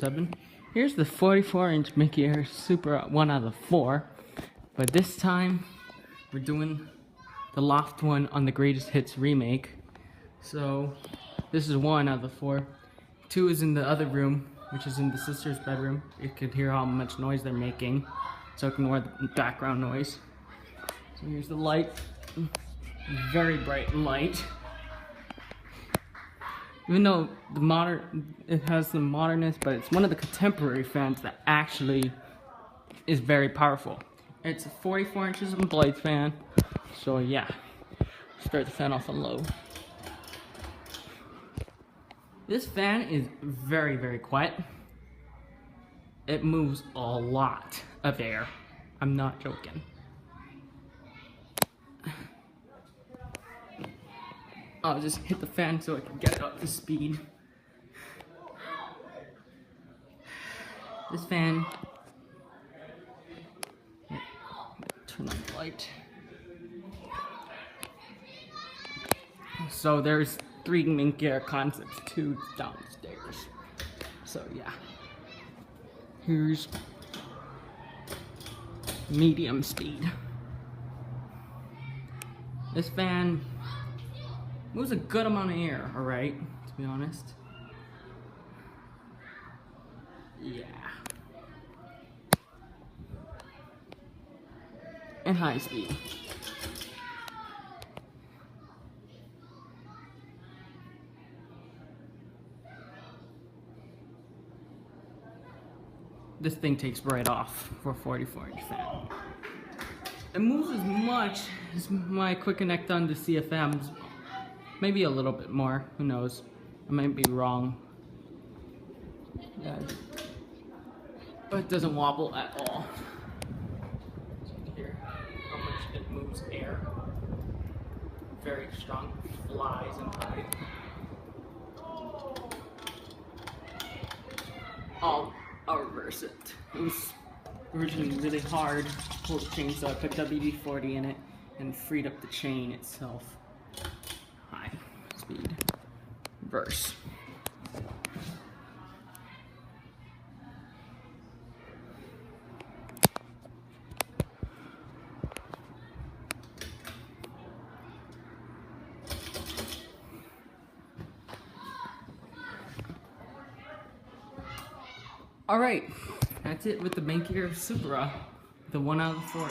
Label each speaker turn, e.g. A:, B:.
A: 7. Here's the 44-inch Mickey Aire Supra 1 out of 4. But this time, we're doing the loft one on the Greatest Hits remake. So, this is 1 out of the 4. 2 is in the other room, which is in the sister's bedroom. You could hear how much noise they're making. So ignore the background noise. So here's the light. Very bright light. Even though it has some modernness, but it's one of the contemporary fans that actually is very powerful. It's a 44 inches of blade fan, so yeah. Start the fan off on low. This fan is very, very quiet. It moves a lot of air. I'm not joking. I'll just hit the fan so I can get it up to speed. This fan, turn on the light. So there's 3 Minka concepts, 2 downstairs. So yeah, here's medium speed. This fan moves a good amount of air, alright, to be honest. Yeah. And high speed. This thing takes right off for a 44-inch fan. It moves as much as my Quick Connect on the CFMs. Maybe a little bit more, who knows? I might be wrong. Yeah, but it doesn't wobble at all. So you can hear how much it moves air. Very strong, flies and high. I'll reverse it. It was originally really hard to pull the chain, so I put WD-40 in it and freed up the chain itself. High speed. Reverse. Alright, that's it with the Minka Supra, the 1 out of 4.